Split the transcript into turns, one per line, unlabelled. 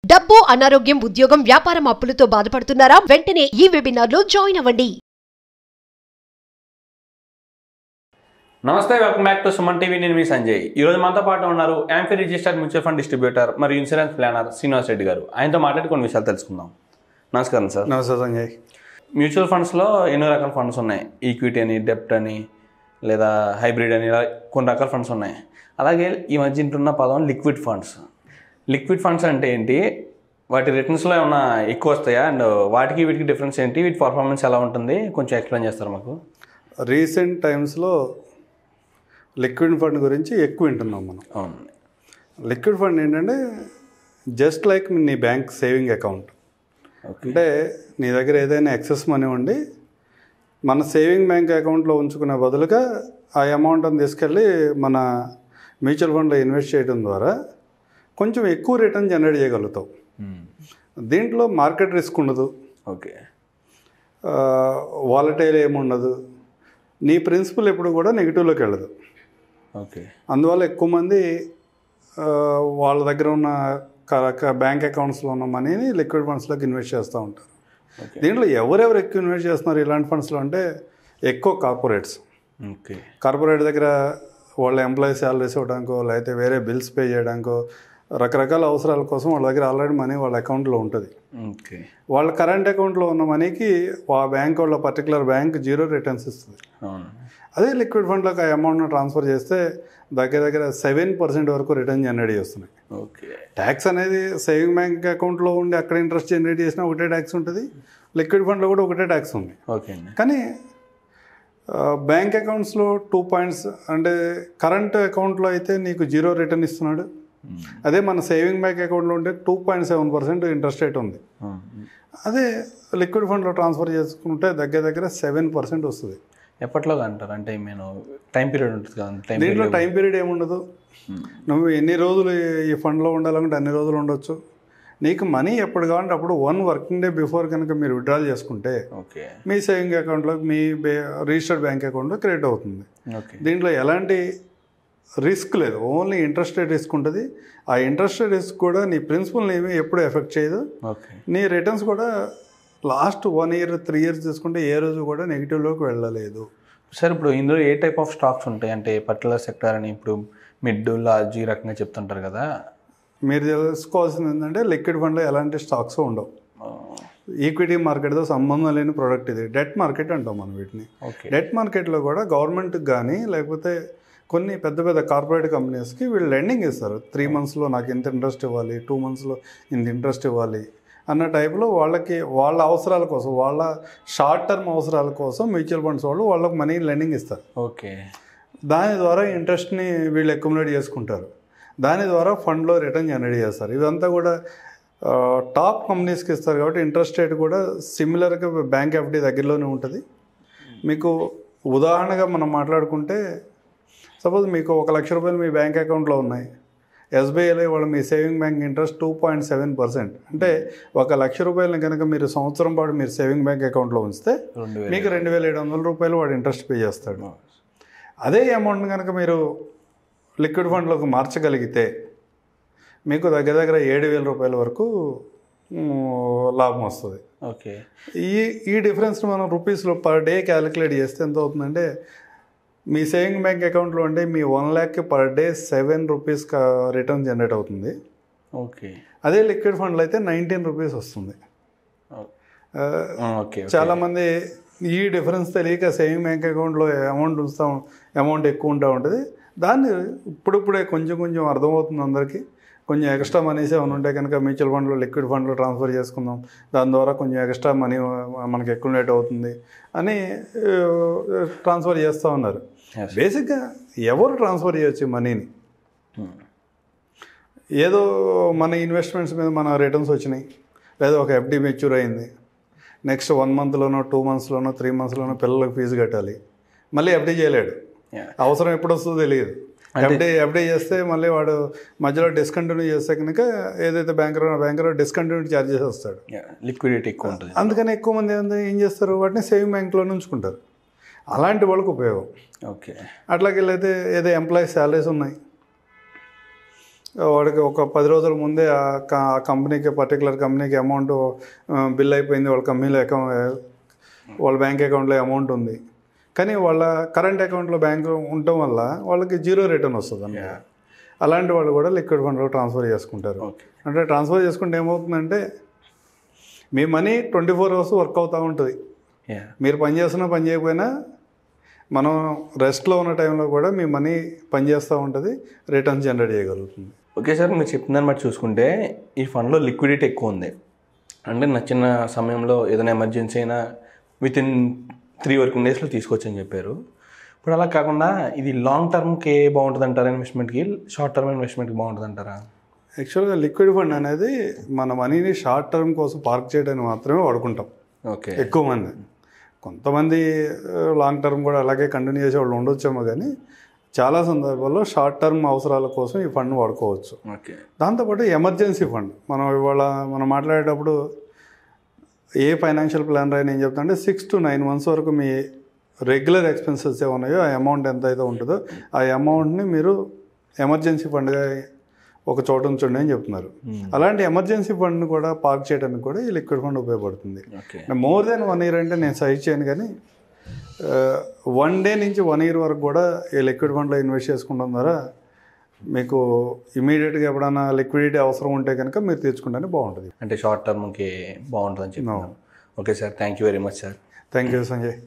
డబ్బు, అనారోగ్యం, ఉద్యోగం, వ్యాపారం అప్పులతో బాధపడుతున్నారా? వెంటనే ఈ వెబినార్లో జాయిన్ అవ్వండి.
నమస్తే, welcome back to Suman TV. నేను మీ సంజయ్. ఈరోజు మనతో పాటు ఉన్నారు amphi registered mutual fund distributor మరియు ఇన్సూరెన్స్ ప్లానర్ శ్రీనివాస్ రెడ్డి గారు. ఆయనతో మాట్లాడి కొన్ని విషయాలు తెలుసుకుందాం. నమస్కారం సార్.
నమస్తే సంజయ్.
మ్యూచువల్ ఫండ్స్లో ఎన్నో రకాల ఫండ్స్ ఉన్నాయి. ఈక్విటీ అని, డెప్ట్ అని, లేదా హైబ్రిడ్ అని, ఇలా కొన్ని రకాల ఫండ్స్ ఉన్నాయి. అలాగే ఈ మధ్య ఇంటున్న పదం లిక్విడ్ ఫండ్స్. లిక్విడ్ ఫండ్స్ అంటే ఏంటి? వాటి రిటర్న్స్లో ఏమన్నా ఎక్కువ వస్తాయా? అండ్ వాటికి వీటికి డిఫరెన్స్ ఏంటి? వీటి పర్ఫార్మెన్స్ ఎలా ఉంటుంది? కొంచెం ఎక్స్ప్లెయిన్ చేస్తారు మాకు.
రీసెంట్ టైమ్స్లో లిక్విడ్ ఫండ్ గురించి ఎక్కువ వింటున్నాం మనం.
అవును.
లిక్విడ్ ఫండ్ ఏంటంటే జస్ట్ లైక్ నీ బ్యాంక్ సేవింగ్ అకౌంట్. అంటే నీ దగ్గర ఏదైనా ఎక్సెస్ మనీ ఉండి మన సేవింగ్ బ్యాంక్ అకౌంట్లో ఉంచుకునే బదులుగా ఆ అమౌంట్ని తీసుకెళ్ళి మన మ్యూచువల్ ఫండ్లో ఇన్వెస్ట్ చేయడం ద్వారా కొంచెం ఎక్కువ రిటర్న్ జనరేట్ చేయగలుగుతావు. దీంట్లో మార్కెట్ రిస్క్ ఉండదు.
ఓకే.
వాలటైల్ ఏముండదు. నీ ప్రిన్సిపల్ ఎప్పుడు కూడా నెగిటివ్లోకి వెళ్ళదు.
ఓకే.
అందువల్ల ఎక్కువ మంది వాళ్ళ దగ్గర ఉన్న బ్యాంక్ అకౌంట్స్లో ఉన్న మనీని లిక్విడ్ ఫండ్స్లోకి ఇన్వెస్ట్ చేస్తూ ఉంటారు. దీంట్లో ఎవరెవరు ఎక్కువ ఇన్వెస్ట్ చేస్తున్నారు ఇలాంటి ఫండ్స్లో అంటే ఎక్కువ కార్పొరేట్స్.
ఓకే.
కార్పొరేట్ దగ్గర వాళ్ళ ఎంప్లాయీస్ శాలరీస్ ఇవ్వడానికో లేకపోతే వేరే బిల్స్ పే చేయడానికో రకరకాల అవసరాల కోసం వాళ్ళ దగ్గర ఆల్రెడీ మనీ వాళ్ళ అకౌంట్లో ఉంటుంది.
ఓకే.
వాళ్ళ కరెంట్ అకౌంట్లో ఉన్న మనీకి ఆ బ్యాంక్ వాళ్ళ పర్టికులర్ బ్యాంక్ 0 రిటర్న్స్ ఇస్తుంది. అదే లిక్విడ్ ఫండ్లోకి ఆ అమౌంట్ను ట్రాన్స్ఫర్ చేస్తే దగ్గర 7% వరకు రిటర్న్ జనరేట్ చేస్తున్నాయి.
ఓకే.
ట్యాక్స్ అనేది సేవింగ్ బ్యాంక్ అకౌంట్లో ఉండి అక్కడ ఇంట్రెస్ట్ జనరేట్ చేసినా ఒకటే ట్యాక్స్ ఉంటుంది, లిక్విడ్ ఫండ్లో కూడా ఒకటే ట్యాక్స్ ఉంది.
ఓకే.
కానీ బ్యాంక్ అకౌంట్స్లో 2 పాయింట్స్ అంటే కరెంట్ అకౌంట్లో అయితే నీకు 0 రిటర్న్ ఇస్తున్నాడు. అదే మన సేవింగ్ బ్యాంక్ అకౌంట్లో ఉంటే 2.7% ఇంట్రెస్ట్ రేట్ ఉంది. అదే లిక్విడ్ ఫండ్లో ట్రాన్స్ఫర్ చేసుకుంటే దగ్గర 7% వస్తుంది.
ఎప్పట్లో అంటారు? అంటే నేను టైం పీరియడ్ ఉంటుంది కదా.
దీంట్లో టైం పీరియడ్ ఏముండదు. నువ్వు ఎన్ని రోజులు ఈ ఫండ్లో ఉండాలంటే అన్ని రోజులు ఉండొచ్చు. నీకు మనీ ఎప్పుడు కావాలంటే అప్పుడు 1 వర్కింగ్ డే బిఫోర్ కనుక మీరు విత్డ్రాల్ చేసుకుంటే
ఓకే
మీ సేవింగ్ అకౌంట్లో మీ రిజిస్టర్డ్ బ్యాంక్ అకౌంట్లో క్రెడిట్ అవుతుంది. దీంట్లో ఎలాంటి రిస్క్ లేదు, ఓన్లీ ఇంట్రెస్ట్ రేట్ రిస్క్ ఉంటుంది. ఆ ఇంట్రెస్ట్ రేట్ రిస్క్ కూడా నీ ప్రిన్సిపల్ని ఏమీ ఎప్పుడు ఎఫెక్ట్ చేయదు. నీ రిటర్న్స్ కూడా లాస్ట్ 1 year 3 years తీసుకుంటే ఏ రోజు కూడా నెగిటివ్లోకి వెళ్ళలేదు.
సార్, ఇప్పుడు ఇందులో ఏ టైప్ ఆఫ్ స్టాక్స్ ఉంటాయి? అంటే పర్టికులర్ సెక్టర్ అని ఇప్పుడు మిడ్, లార్జ్ ఈ రకంగా చెప్తుంటారు కదా.
మీరు తెలుసుకోవాల్సింది ఏంటంటే లిక్విడ్ ఫండ్లో ఎలాంటి స్టాక్స్ ఉండవు. ఈక్విటీ మార్కెట్తో సంబంధం లేని ప్రోడక్ట్ ఇది. డెట్ మార్కెట్ అంటాం మనం వీటిని. డెట్ మార్కెట్లో కూడా గవర్నమెంట్కి కానీ లేకపోతే కొన్ని పెద్ద కార్పొరేట్ కంపెనీస్కి వీళ్ళు లెండింగ్ ఇస్తారు. 3 monthsలో నాకు ఇంత ఇంట్రెస్ట్ ఇవ్వాలి, 2 monthsలో ఇంత ఇంట్రెస్ట్ ఇవ్వాలి అన్న టైప్లో వాళ్ళకి వాళ్ళ అవసరాల కోసం, వాళ్ళ షార్ట్ టర్మ్ అవసరాల కోసం మ్యూచువల్ ఫండ్స్ వాళ్ళు వాళ్ళకి మనీ లెండింగ్ ఇస్తారు.
ఓకే.
దాని ద్వారా ఇంట్రెస్ట్ని వీళ్ళు అక్యుములేట్ చేసుకుంటారు. దాని ద్వారా ఫండ్లో రిటర్న్ జనరేట్ చేస్తారు. ఇదంతా కూడా టాప్ కంపెనీస్కి ఇస్తారు కాబట్టి ఇంట్రెస్ట్ రేట్ కూడా సిమిలర్గా బ్యాంక్ ఎఫ్డి దగ్గరలోనే ఉంటుంది. మీకు ఉదాహరణగా మనం మాట్లాడుకుంటే సపోజ్ మీకు 1 లక్ష రూపాయలు మీ బ్యాంక్ అకౌంట్లో ఉన్నాయి. ఎస్బీఐలో వాళ్ళు మీ సేవింగ్ బ్యాంక్ ఇంట్రెస్ట్ 2.7%. అంటే 1 లక్ష రూపాయలని కనుక మీరు సంవత్సరం పాటు మీరు సేవింగ్ బ్యాంక్ అకౌంట్లో ఉంచితే మీకు 2,700 రూపాయలు వాడు ఇంట్రెస్ట్ పే చేస్తాడు. అదే అమౌంట్ని కనుక మీరు లిక్విడ్ ఫండ్లోకి మార్చగలిగితే మీకు దగ్గర 7,000 రూపాయల వరకు లాభం వస్తుంది.
ఓకే.
ఈ డిఫరెన్స్ మనం రూపీస్లో పర్ డే క్యాలిక్యులేట్ చేస్తే ఎంత అవుతుందంటే మీ సేవింగ్ బ్యాంక్ అకౌంట్లో అంటే మీ 1 lakh per day 7 rupees return generate అవుతుంది.
ఓకే.
అదే లిక్విడ్ ఫండ్లో అయితే 19 rupees వస్తుంది.
ఓకే.
చాలామంది ఈ డిఫరెన్స్ తెలియక సేవింగ్ బ్యాంక్ అకౌంట్లో అమౌంట్ ఎక్కువ ఉంటుంది. దాన్ని ఇప్పుడిప్పుడే కొంచెం అర్థమవుతుంది అందరికీ. కొంచెం ఎక్స్ట్రా మనీస్ ఏమైనా ఉంటే కనుక మ్యూచువల్ ఫండ్లో లిక్విడ్ ఫండ్లో ట్రాన్స్ఫర్ చేసుకుందాం, దాని ద్వారా కొంచెం ఎక్స్ట్రా మనీ మనకి అక్యుములేట్ అవుతుంది అని ట్రాన్స్ఫర్ చేస్తూ ఉన్నారు. బేసిక్గా ఎవరు ట్రాన్స్ఫర్ చేయొచ్చు మనీని? ఏదో మన ఇన్వెస్ట్మెంట్స్ మీద మన రిటర్న్స్ వచ్చినాయి, లేదా ఒక ఎఫ్డి మెచ్యూర్ అయింది, నెక్స్ట్ 1 monthలోనో 2 monthsలోనో 3 monthsలోనో పిల్లలకు ఫీజు కట్టాలి, మళ్ళీ ఎఫ్డి చేయలేడు. అవసరం ఎప్పుడు వస్తుందో తెలియదు. ఎఫ్డి చేస్తే మళ్ళీ వాడు మధ్యలో డిస్కంటిన్యూ చేస్తే కనుక ఏదైతే బ్యాంకర్ డిస్కంటిన్యూ ఛార్జెస్ వస్తాడు.
లిక్విడిటీ ఎక్కువ ఉంటుంది.
అందుకని ఎక్కువ మంది ఏం చేస్తారు, వాటిని సేవింగ్ బ్యాంక్లో ఉంచుకుంటారు. అలాంటి వాళ్ళకు ఉపయోగం.
ఓకే.
అట్లాగెళ్ళైతే ఏదో ఎంప్లాయీస్ శాలరీస్ ఉన్నాయి, వాడికి ఒక 10 రోజుల ముందే ఆ కంపెనీకి పర్టికులర్ కంపెనీకి అమౌంట్ బిల్ అయిపోయింది, వాళ్ళ కంపెనీలో వాళ్ళ బ్యాంక్ అకౌంట్లో అమౌంట్ ఉంది, కానీ వాళ్ళ కరెంట్ అకౌంట్లో బ్యాంక్ ఉండటం వల్ల వాళ్ళకి 0 రిటర్న్ వస్తుంది అన్నమాట. అలాంటి వాళ్ళు కూడా లిక్విడ్ ఫండ్లో ట్రాన్స్ఫర్ చేసుకుంటారు. అంటే ట్రాన్స్ఫర్ చేసుకుంటే ఏమవుతుందంటే మీ మనీ 24 అవర్స్ వర్క్ అవుతూ ఉంటుంది. మీరు పని చేస్తున్నా పని చేయకపోయినా మనం రెస్ట్లో ఉన్న టైంలో కూడా మీ మనీ పనిచేస్తూ ఉంటుంది, రిటర్న్స్ జనరేట్ చేయగలుగుతుంది.
ఓకే సార్, మీరు చెప్తుందని బట్టి చూసుకుంటే ఈ ఫండ్లో లిక్విడిటీ ఎక్కువ ఉంది. అంటే నచ్చిన సమయంలో ఏదైనా ఎమర్జెన్సీ అయినా వితిన్ 3 వర్కింగ్ డేస్లో తీసుకోవచ్చని చెప్పారు. ఇప్పుడు అలా కాకుండా ఇది లాంగ్ టర్మ్కి బాగుంటుంది అంటారా ఇన్వెస్ట్మెంట్కి, షార్ట్ టర్మ్ ఇన్వెస్ట్మెంట్కి బాగుంటుంది అంటారా?
యాక్చువల్గా లిక్విడ్ ఫండ్ అనేది మన మనీని షార్ట్ టర్మ్ కోసం పార్క్ చేయడానికి మాత్రమే వాడుకుంటాం.
ఓకే,
ఎక్కువ మంది. కొంతమంది లాంగ్ టర్మ్ కూడా అలాగే కంటిన్యూ చేసే వాళ్ళు ఉండొచ్చేమో, కానీ చాలా సందర్భాల్లో షార్ట్ టర్మ్ అవసరాల కోసం ఈ ఫండ్ వాడుకోవచ్చు.
ఓకే.
దాంతోపాటు ఎమర్జెన్సీ ఫండ్ ఇవాళ మనం మాట్లాడేటప్పుడు ఏ ఫైనాన్షియల్ ప్లాన్ అయినా ఏం చెప్తా అంటే 6 to 9 months వరకు మీ రెగ్యులర్ ఎక్స్పెన్సెస్ ఏమన్నాయో ఆ అమౌంట్ ఎంత అయితే ఉంటుందో ఆ అమౌంట్ని మీరు ఎమర్జెన్సీ ఫండ్గా ఒక చోట ఉంచండి అని చెప్తున్నారు. అలాంటి ఎమర్జెన్సీ ఫండ్ని కూడా పార్క్ చేయడానికి కూడా ఈ లిక్విడ్ ఫండ్ ఉపయోగపడుతుంది. మోర్ దెన్ 1 year అంటే నేను సజెస్ట్ చేయను, కానీ 1 day నుంచి 1 year వరకు కూడా ఈ లిక్విడ్ ఫండ్లో ఇన్వెస్ట్ చేసుకుంటాం ద్వారా మీకు ఇమీడియట్గా ఎప్పుడైనా లిక్విడిటీ అవసరం ఉంటే కనుక మీరు తెచ్చుకుంటే బాగుంటుంది.
అంటే షార్ట్ టర్మ్కి బాగుంటుందని చెప్పి. Okay sir, thank you very much sir.
Thank you Sanjay.